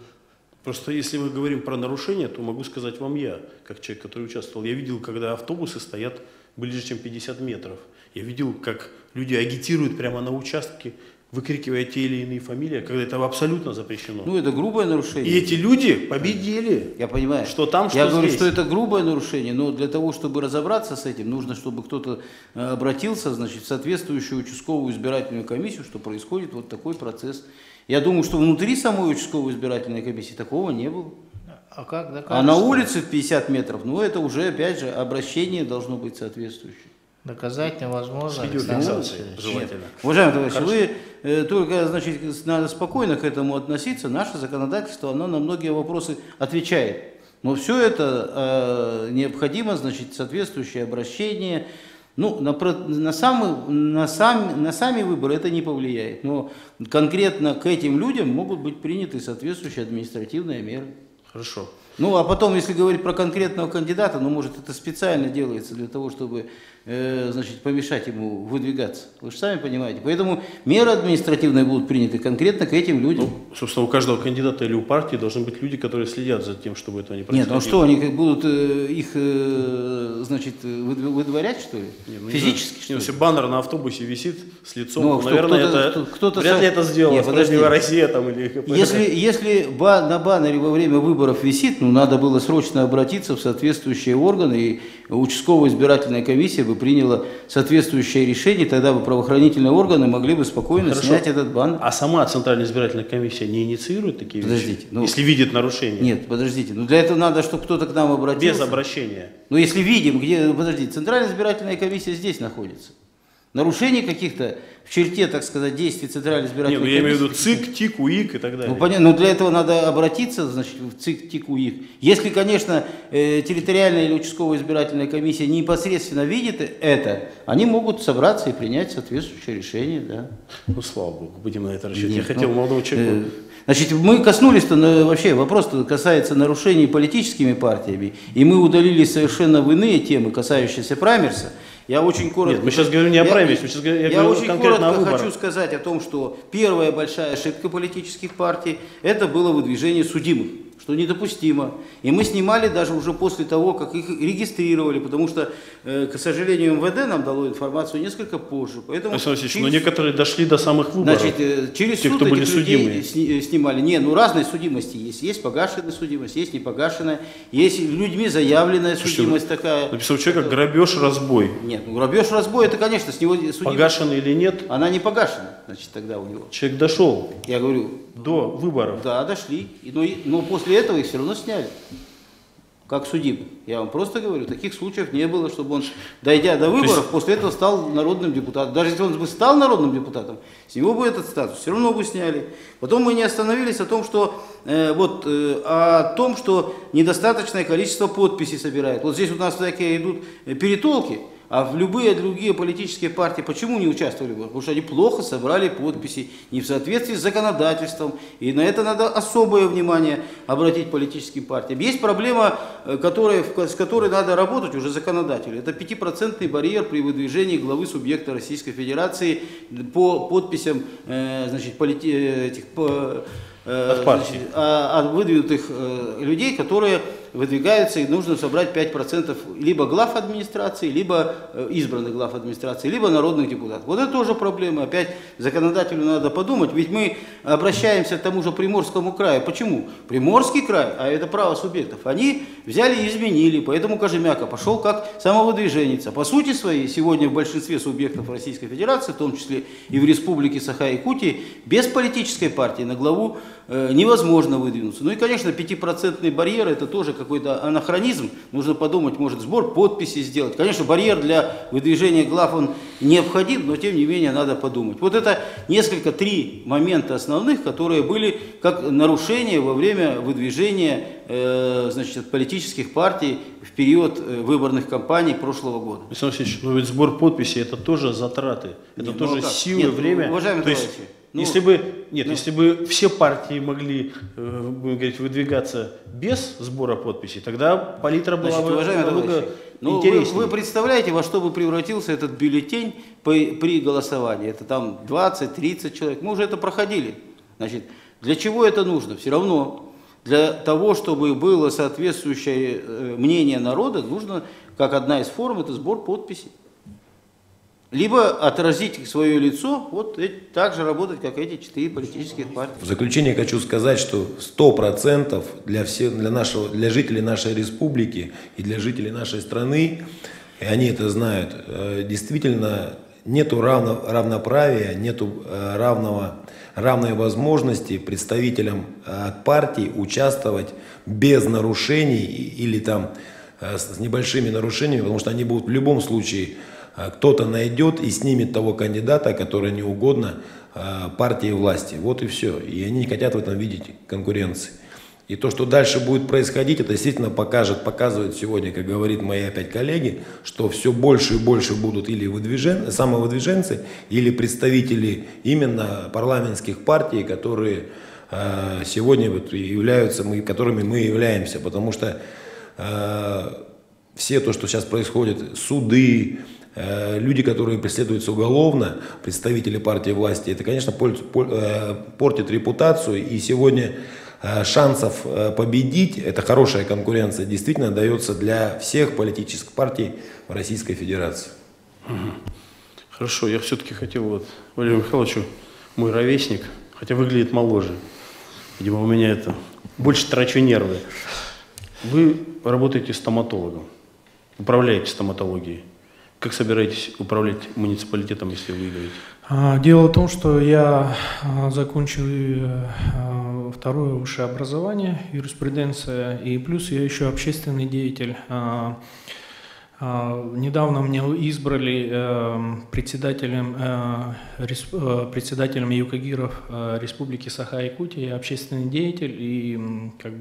Speaker 1: Просто если мы говорим про нарушения, то могу сказать вам я, как человек, который участвовал. Я видел, когда автобусы стоят ближе, чем 50 метров. Я видел, как люди агитируют прямо на участке, выкрикивая те или иные фамилии, когда это абсолютно запрещено.
Speaker 2: Ну, это грубое нарушение.
Speaker 1: И эти люди победили.
Speaker 2: Я понимаю.
Speaker 1: Что там, что
Speaker 2: Я говорю,
Speaker 1: здесь.
Speaker 2: что это грубое нарушение, но для того, чтобы разобраться с этим, нужно, чтобы кто-то обратился, значит, в соответствующую участковую избирательную комиссию, что происходит вот такой процесс. Я думаю, что внутри самой участковой избирательной комиссии такого не было.
Speaker 4: А как докажешь?
Speaker 2: А на улице в 50 метров, ну, это уже, опять же, обращение должно быть соответствующее.
Speaker 4: Доказать невозможно.
Speaker 1: Видеофиксация желательно.
Speaker 2: Уважаемые товарищи, вы только, значит, надо спокойно к этому относиться. Наше законодательство, оно на многие вопросы отвечает. Но все это необходимо, значит, соответствующее обращение. Ну, на сами выборы это не повлияет. Но конкретно к этим людям могут быть приняты соответствующие административные меры.
Speaker 1: Хорошо.
Speaker 2: Ну, а потом, если говорить про конкретного кандидата, ну, может, это специально делается для того, чтобы, значит, помешать ему выдвигаться. Вы же сами понимаете. Поэтому меры административные будут приняты конкретно к этим людям.
Speaker 1: Ну, собственно, у каждого кандидата или у партии должны быть люди, которые следят за тем, чтобы этого не происходило.
Speaker 2: Нет, ну что, они будут их, значит, выдворять, что ли?
Speaker 1: Нет, ну,
Speaker 2: физически, что ли?
Speaker 1: Если баннер на автобусе висит с лицом,
Speaker 2: Ну,
Speaker 1: то, наверное, вряд ли это сделано.
Speaker 2: Нет, подожди.
Speaker 1: Россия там или...
Speaker 2: Если на баннере во время выборов висит, ну, надо было срочно обратиться в соответствующие органы, и участковая избирательная комиссия бы приняла соответствующее решение, тогда бы правоохранительные органы могли бы спокойно снять этот баннер.
Speaker 1: А сама Центральная избирательная комиссия не инициирует такие
Speaker 2: Подождите,
Speaker 1: вещи?
Speaker 2: ну,
Speaker 1: если видит нарушение?
Speaker 2: Нет, подождите, ну для этого надо, чтобы кто-то к нам обратился.
Speaker 1: Без обращения.
Speaker 2: Но если видим, где, подождите, Центральная избирательная комиссия здесь находится. Нарушений каких-то в черте, так сказать, действий Центральной избирательной комиссии.
Speaker 1: Нет, ну я имею в виду ЦИК, ТИК, УИК и так далее.
Speaker 2: Ну, понятно, но для этого надо обратиться, значит, в ЦИК, ТИК, УИК. Если, конечно, территориальная или участковая избирательная комиссия непосредственно видит это, они могут собраться и принять соответствующее решение, да.
Speaker 1: Ну, слава богу, будем на это рассчитывать.
Speaker 2: Нет,
Speaker 1: Я хотел молодого человека...
Speaker 2: Значит, мы коснулись-то, вообще вопрос касается нарушений политическими партиями, и мы удалились совершенно в иные темы, касающиеся праймерса. Я очень коротко...
Speaker 1: Нет, мы сейчас говорим не о праймерсе, мы сейчас говорим
Speaker 2: очень
Speaker 1: конкретно о выборах.
Speaker 2: хочу сказать о том, что первая большая ошибка политических партий – это было выдвижение судимых, что недопустимо. И мы снимали даже уже после того, как их регистрировали, потому что, к сожалению, МВД нам дало информацию несколько позже. Поэтому
Speaker 1: но некоторые дошли до самых выборов.
Speaker 2: Значит, через
Speaker 1: те,
Speaker 2: суд
Speaker 1: кто были
Speaker 2: этих людей
Speaker 1: судимые.
Speaker 2: снимали. Не, ну разные судимости есть. Есть погашенная судимость, есть непогашенная, есть людьми заявленная судимость такая.
Speaker 1: Написал человека грабеж, разбой.
Speaker 2: Нет, ну грабеж, разбой, это, конечно, с него судимость.
Speaker 1: Погашенный или нет?
Speaker 2: Она не погашена, значит, тогда у него.
Speaker 1: Человек дошел
Speaker 2: Я говорю,
Speaker 1: до выборов.
Speaker 2: да, дошли. Но после этого их все равно сняли. как судим. Я вам просто говорю, таких случаев не было, чтобы он, дойдя до выборов, после этого стал народным депутатом. Даже если он бы стал народным депутатом, с него бы этот статус все равно бы сняли. Потом мы не остановились о том, что недостаточное количество подписей собирает. Вот здесь у нас такие идут перетолки. А в любые другие политические партии почему не участвовали? Потому что они плохо собрали подписи, не в соответствии с законодательством. И на это надо особое внимание обратить политическим партиям. Есть проблема, с которой надо работать уже законодателю. Это 5% барьер при выдвижении главы субъекта Российской Федерации по подписям от выдвинутых людей, которые выдвигаются, и нужно собрать 5% либо глав администрации, либо избранных глав администрации, либо народных депутатов. Вот это тоже проблема. Опять законодателю надо подумать, ведь мы обращаемся к тому же Приморскому краю. Почему? Приморский край, а это право субъектов, они взяли и изменили, поэтому Кожемяка пошел как самовыдвиженец. По сути своей, сегодня в большинстве субъектов Российской Федерации, в том числе и в Республике Саха-Якутия, без политической партии на главу невозможно выдвинуться. Ну и, конечно, 5% барьер — это тоже какой-то анахронизм. Нужно подумать, может, сбор подписей сделать. Конечно, барьер для выдвижения глав он необходим, но тем не менее надо подумать. Вот это три момента основных, которые были как нарушения во время выдвижения политических партий в период выборных кампаний прошлого года.
Speaker 1: Александр Алексеевич, но ведь сбор подписей — это тоже затраты, это тоже силы, время.
Speaker 2: Уважаемые товарищи,
Speaker 1: если бы все партии могли, будем говорить, выдвигаться без сбора подписей, тогда палитра была бы намного интереснее.
Speaker 2: Вы представляете, во что бы превратился этот бюллетень при голосовании? Это там 20-30 человек. Мы уже это проходили. Значит, для чего это нужно? Все равно для того, чтобы было соответствующее мнение народа, нужно, как одна из форм, это сбор подписей. Либо отразить свое лицо, так же работать, как эти 4 политических партии.
Speaker 6: В заключение хочу сказать, что 100% для жителей нашей республики и для жителей нашей страны, и они это знают, действительно нету равноправия, нету равной возможности представителям от партий участвовать без нарушений или там с небольшими нарушениями, потому что они будут в любом случае, кто-то найдет и снимет того кандидата, который не угодно партии власти. Вот и все. И они не хотят в этом видеть конкуренции. И то, что дальше будет происходить, это действительно показывает сегодня, как говорит мои опять коллеги, что все больше и больше будут или самовыдвиженцы, или представители именно парламентских партий, которые сегодня являются, которыми мы являемся. Потому что все то, что сейчас происходит, суды, люди, которые преследуются уголовно, представители партии власти, это, конечно, портит репутацию. И сегодня шансов победить, это хорошая конкуренция, действительно дается для всех политических партий в Российской Федерации.
Speaker 1: Хорошо, я все-таки хотел Валерию Михайловичу, мой ровесник, хотя выглядит моложе, видимо, у меня это больше трачу нервы. Вы работаете стоматологом, управляете стоматологией. Как собираетесь управлять муниципалитетом, если выиграете?
Speaker 3: Дело в том, что я закончил второе высшее образование, юриспруденция, и плюс я еще общественный деятель. Недавно меня избрали председателем ЮКОГИРов Республики Саха-Якутия. Я общественный деятель и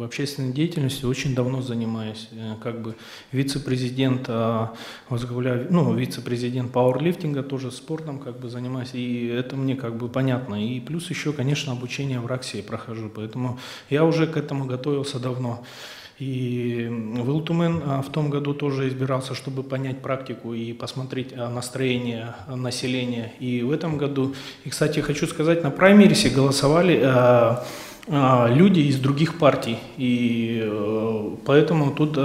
Speaker 3: общественной деятельностью очень давно занимаюсь. Вице-президент, вице-президент пауэрлифтинга, тоже спортом занимаюсь, и это мне понятно. И плюс еще, конечно, обучение в РАКСе прохожу, поэтому я уже к этому готовился давно. И в Илтумен в том году тоже избирался, чтобы понять практику и посмотреть настроение населения. И в этом году, и, кстати, хочу сказать, на праймерисе голосовали люди из других партий. И поэтому тут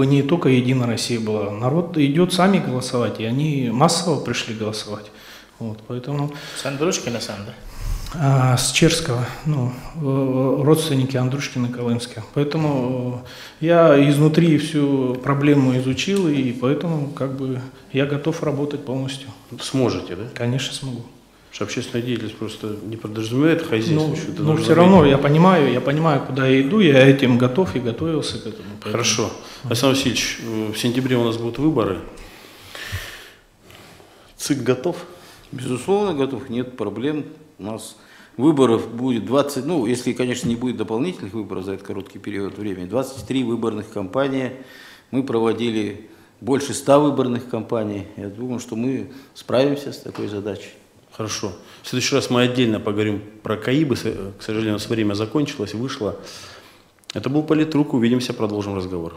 Speaker 3: не только Единая Россия была. Народ идет сами голосовать, и они массово пришли голосовать. Поэтому...
Speaker 7: С Андрушкина, Сандра?
Speaker 3: С Черского, родственники Андрушкина, Колымска. Поэтому я изнутри всю проблему изучил, и поэтому я готов работать полностью.
Speaker 1: Сможете, да?
Speaker 3: Конечно, смогу.
Speaker 1: Что общественная деятельность просто не подразумевает хозяйствующую.
Speaker 3: Ну, все равно я понимаю, куда я иду, я этим готов и готовился к этому. Поэтому...
Speaker 1: Хорошо. Александр Васильевич, в сентябре у нас будут выборы. ЦИК готов?
Speaker 2: Безусловно, готов, нет проблем. У нас выборов будет 20, ну, если, конечно, не будет дополнительных выборов за этот короткий период времени, 23 выборных кампании. Мы проводили больше 100 выборных кампаний. Я думаю, что мы справимся с такой задачей.
Speaker 1: Хорошо. В следующий раз мы отдельно поговорим про КАИБы. К сожалению, у нас время закончилось, вышло. Это был Политрук. Увидимся, продолжим разговор.